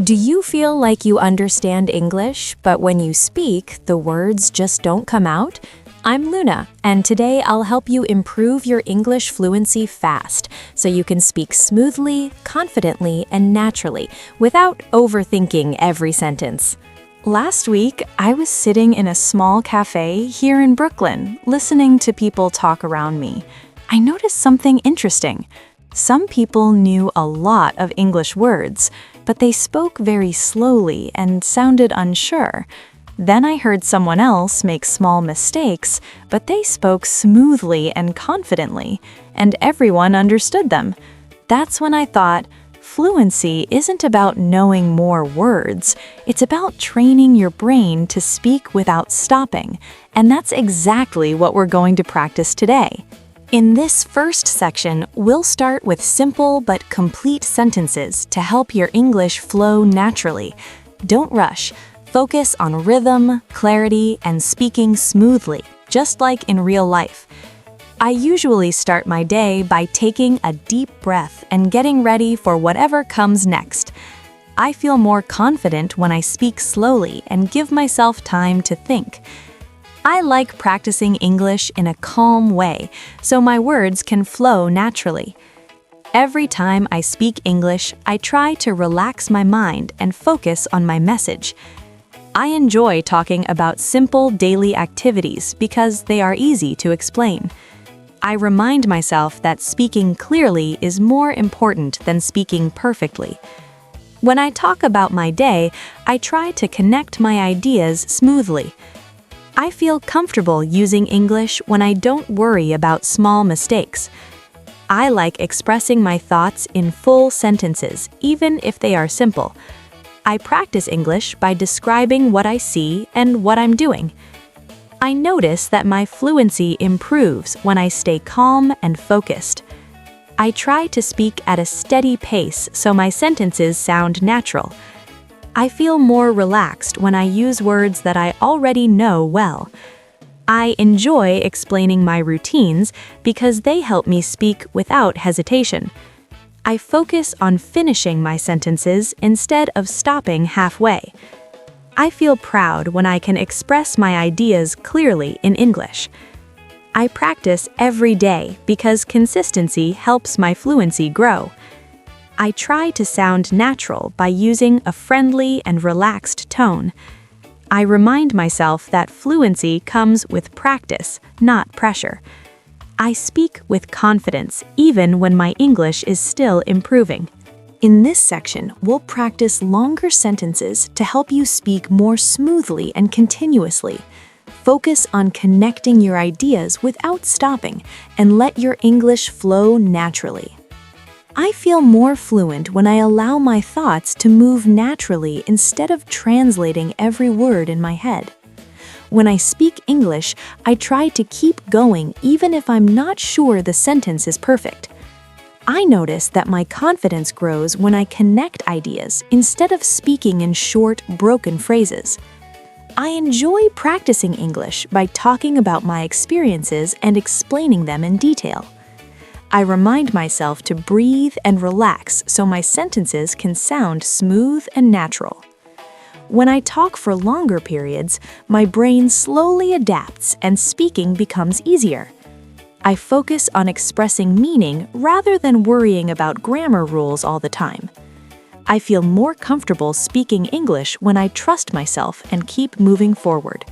Do you feel like you understand English, but when you speak, the words just don't come out? I'm Luna, and today I'll help you improve your English fluency fast so you can speak smoothly, confidently, and naturally without overthinking every sentence. Last week, I was sitting in a small cafe here in Brooklyn, listening to people talk around me. I noticed something interesting. Some people knew a lot of English words, but they spoke very slowly and sounded unsure. Then I heard someone else make small mistakes, but they spoke smoothly and confidently, and everyone understood them. That's when I thought, fluency isn't about knowing more words, it's about training your brain to speak without stopping, and that's exactly what we're going to practice today. In this first section, we'll start with simple but complete sentences to help your English flow naturally. Don't rush. Focus on rhythm, clarity, and speaking smoothly, just like in real life. I usually start my day by taking a deep breath and getting ready for whatever comes next. I feel more confident when I speak slowly and give myself time to think. I like practicing English in a calm way, so my words can flow naturally. Every time I speak English, I try to relax my mind and focus on my message. I enjoy talking about simple daily activities because they are easy to explain. I remind myself that speaking clearly is more important than speaking perfectly. When I talk about my day, I try to connect my ideas smoothly. I feel comfortable using English when I don't worry about small mistakes. I like expressing my thoughts in full sentences, even if they are simple. I practice English by describing what I see and what I'm doing. I notice that my fluency improves when I stay calm and focused. I try to speak at a steady pace so my sentences sound natural. I feel more relaxed when I use words that I already know well. I enjoy explaining my routines because they help me speak without hesitation. I focus on finishing my sentences instead of stopping halfway. I feel proud when I can express my ideas clearly in English. I practice every day because consistency helps my fluency grow. I try to sound natural by using a friendly and relaxed tone. I remind myself that fluency comes with practice, not pressure. I speak with confidence even when my English is still improving. In this section, we'll practice longer sentences to help you speak more smoothly and continuously. Focus on connecting your ideas without stopping and let your English flow naturally. I feel more fluent when I allow my thoughts to move naturally instead of translating every word in my head. When I speak English, I try to keep going even if I'm not sure the sentence is perfect. I notice that my confidence grows when I connect ideas instead of speaking in short, broken phrases. I enjoy practicing English by talking about my experiences and explaining them in detail. I remind myself to breathe and relax so my sentences can sound smooth and natural. When I talk for longer periods, my brain slowly adapts and speaking becomes easier. I focus on expressing meaning rather than worrying about grammar rules all the time. I feel more comfortable speaking English when I trust myself and keep moving forward.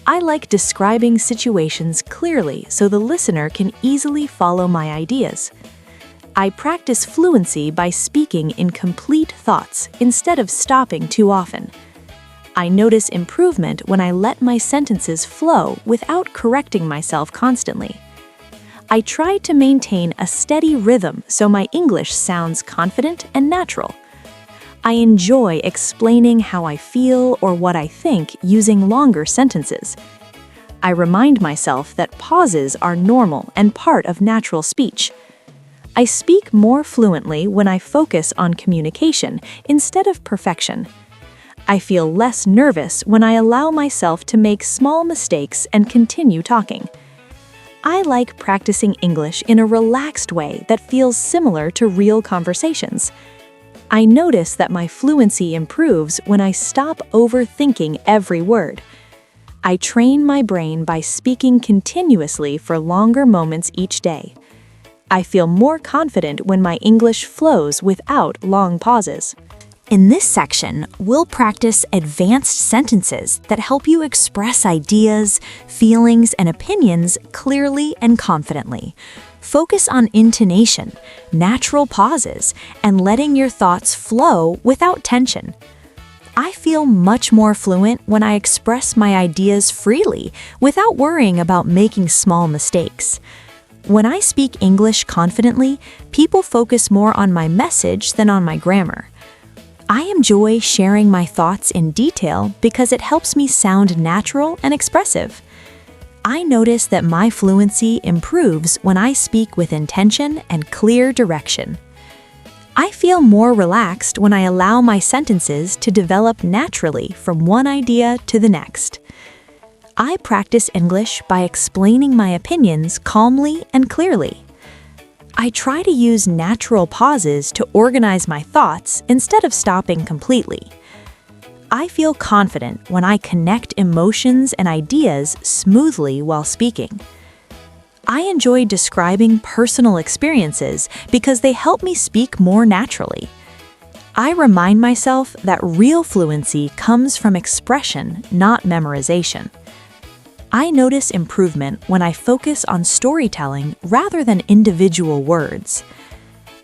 I like describing situations clearly so the listener can easily follow my ideas. I practice fluency by speaking in complete thoughts instead of stopping too often. I notice improvement when I let my sentences flow without correcting myself constantly. I try to maintain a steady rhythm so my English sounds confident and natural. I enjoy explaining how I feel or what I think using longer sentences. I remind myself that pauses are normal and part of natural speech. I speak more fluently when I focus on communication instead of perfection. I feel less nervous when I allow myself to make small mistakes and continue talking. I like practicing English in a relaxed way that feels similar to real conversations. I notice that my fluency improves when I stop overthinking every word. I train my brain by speaking continuously for longer moments each day. I feel more confident when my English flows without long pauses. In this section, we'll practice advanced sentences that help you express ideas, feelings, and opinions clearly and confidently. Focus on intonation, natural pauses, and letting your thoughts flow without tension. I feel much more fluent when I express my ideas freely without worrying about making small mistakes. When I speak English confidently, people focus more on my message than on my grammar. I enjoy sharing my thoughts in detail because it helps me sound natural and expressive. I notice that my fluency improves when I speak with intention and clear direction. I feel more relaxed when I allow my sentences to develop naturally from one idea to the next. I practice English by explaining my opinions calmly and clearly. I try to use natural pauses to organize my thoughts instead of stopping completely. I feel confident when I connect emotions and ideas smoothly while speaking. I enjoy describing personal experiences because they help me speak more naturally. I remind myself that real fluency comes from expression, not memorization. I notice improvement when I focus on storytelling rather than individual words.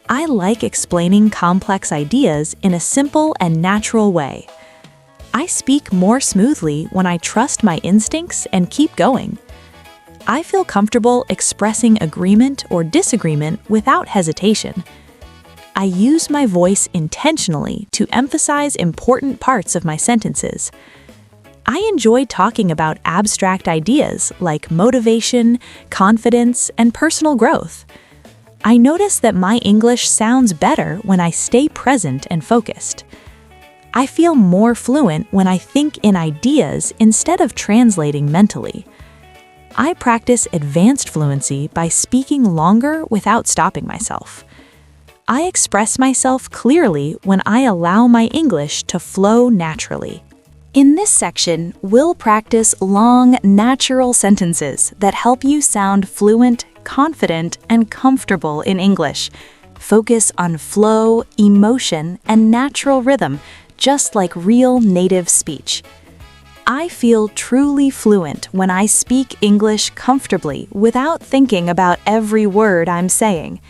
I like explaining complex ideas in a simple and natural way. I speak more smoothly when I trust my instincts and keep going. I feel comfortable expressing agreement or disagreement without hesitation. I use my voice intentionally to emphasize important parts of my sentences. I enjoy talking about abstract ideas like motivation, confidence, and personal growth. I notice that my English sounds better when I stay present and focused. I feel more fluent when I think in ideas instead of translating mentally. I practice advanced fluency by speaking longer without stopping myself. I express myself clearly when I allow my English to flow naturally. In this section, we'll practice long, natural sentences that help you sound fluent, confident, and comfortable in English. Focus on flow, emotion, and natural rhythm, just like real native speech. I feel truly fluent when I speak English comfortably without thinking about every word I'm saying.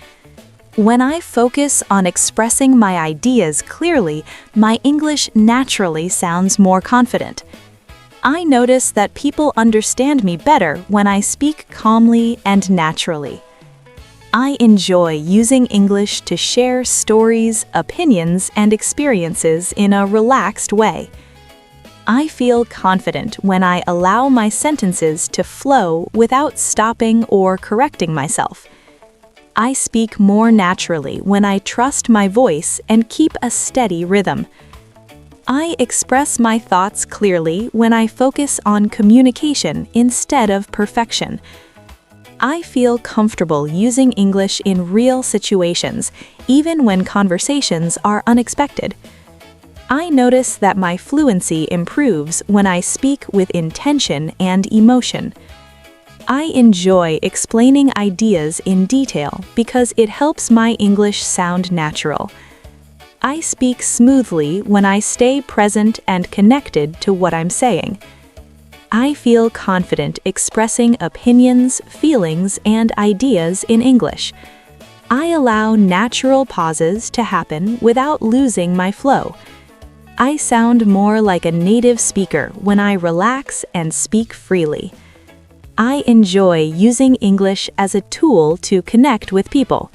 When I focus on expressing my ideas clearly, my English naturally sounds more confident. I notice that people understand me better when I speak calmly and naturally. I enjoy using English to share stories, opinions, and experiences in a relaxed way. I feel confident when I allow my sentences to flow without stopping or correcting myself. I speak more naturally when I trust my voice and keep a steady rhythm. I express my thoughts clearly when I focus on communication instead of perfection. I feel comfortable using English in real situations, even when conversations are unexpected. I notice that my fluency improves when I speak with intention and emotion. I enjoy explaining ideas in detail because it helps my English sound natural. I speak smoothly when I stay present and connected to what I'm saying. I feel confident expressing opinions, feelings, and ideas in English. I allow natural pauses to happen without losing my flow. I sound more like a native speaker when I relax and speak freely. I enjoy using English as a tool to connect with people.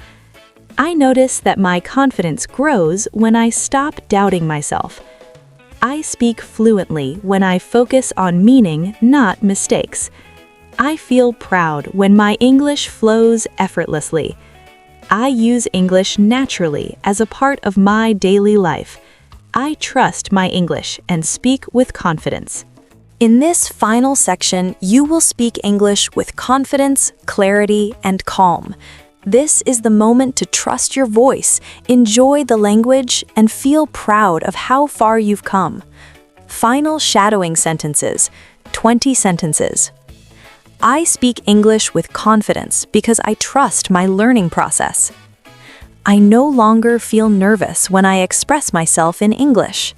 I notice that my confidence grows when I stop doubting myself. I speak fluently when I focus on meaning, not mistakes. I feel proud when my English flows effortlessly. I use English naturally as a part of my daily life. I trust my English and speak with confidence. In this final section, you will speak English with confidence, clarity, and calm. This is the moment to trust your voice, enjoy the language, and feel proud of how far you've come. Final shadowing sentences, 20 sentences. I speak English with confidence because I trust my learning process. I no longer feel nervous when I express myself in English.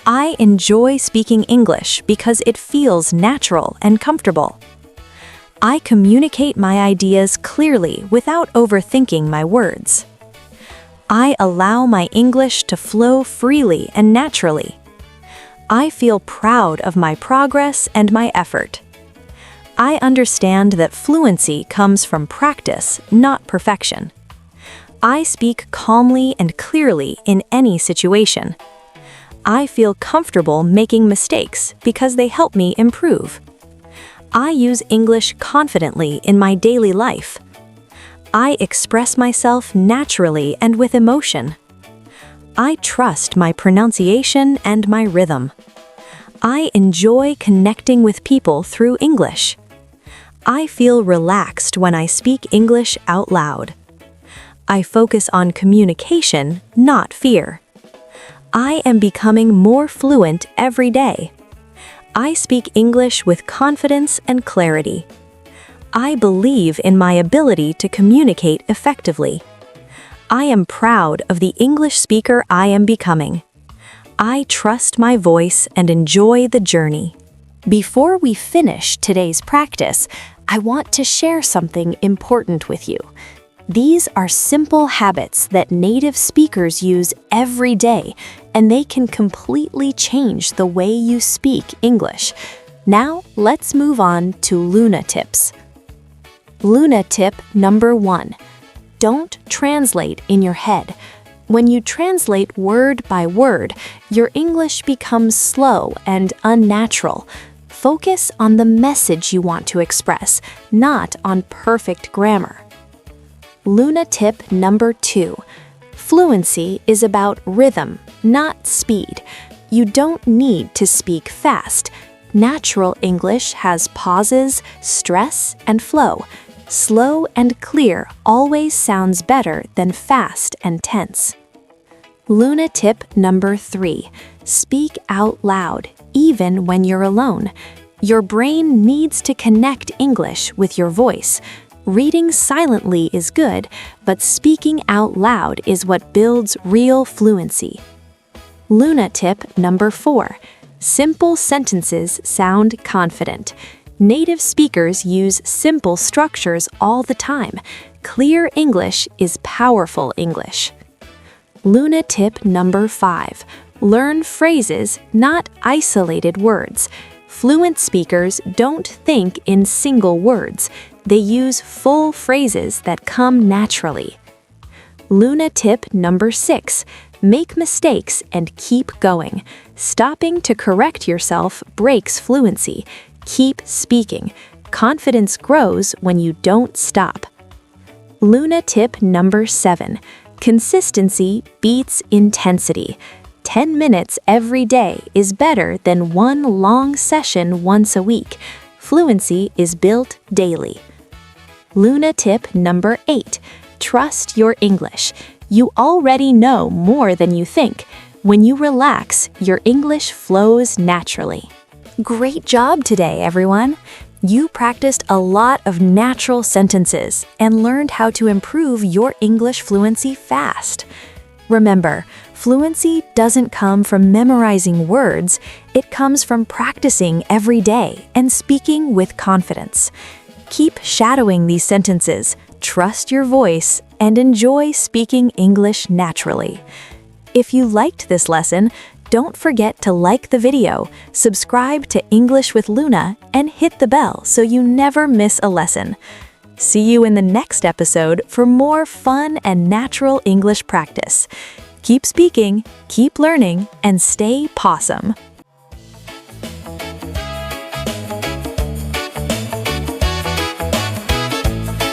I enjoy speaking English because it feels natural and comfortable. I communicate my ideas clearly without overthinking my words. I allow my English to flow freely and naturally. I feel proud of my progress and my effort. I understand that fluency comes from practice, not perfection. I speak calmly and clearly in any situation. I feel comfortable making mistakes because they help me improve. I use English confidently in my daily life. I express myself naturally and with emotion. I trust my pronunciation and my rhythm. I enjoy connecting with people through English. I feel relaxed when I speak English out loud. I focus on communication, not fear. I am becoming more fluent every day. I speak English with confidence and clarity. I believe in my ability to communicate effectively. I am proud of the English speaker I am becoming. I trust my voice and enjoy the journey. Before we finish today's practice, I want to share something important with you. These are simple habits that native speakers use every day, and they can completely change the way you speak English. Now, let's move on to Luna tips. Luna tip number 1. Don't translate in your head. When you translate word by word, your English becomes slow and unnatural. Focus on the message you want to express, not on perfect grammar. Luna tip number 2. Fluency is about rhythm, not speed. You don't need to speak fast. Natural English has pauses, stress, and flow. Slow and clear always sounds better than fast and tense. Luna tip number 3. Speak out loud, even when you're alone. Your brain needs to connect English with your voice. Reading silently is good, but speaking out loud is what builds real fluency. Luna tip number 4. Simple sentences sound confident. Native speakers use simple structures all the time. Clear English is powerful English. Luna tip number 5. Learn phrases, not isolated words. Fluent speakers don't think in single words. They use full phrases that come naturally. Luna tip number 6. Make mistakes and keep going. Stopping to correct yourself breaks fluency. Keep speaking. Confidence grows when you don't stop. Luna tip number 7. Consistency beats intensity. 10 minutes every day is better than one long session once a week. Fluency is built daily. Luna tip number 8. Trust your English. You already know more than you think. When you relax, your English flows naturally. Great job today, everyone! You practiced a lot of natural sentences and learned how to improve your English fluency fast. Remember, fluency doesn't come from memorizing words, it comes from practicing every day and speaking with confidence. Keep shadowing these sentences, trust your voice, and enjoy speaking English naturally. If you liked this lesson, don't forget to like the video, subscribe to English with Luna, and hit the bell so you never miss a lesson. See you in the next episode for more fun and natural English practice. Keep speaking, keep learning, and stay possum.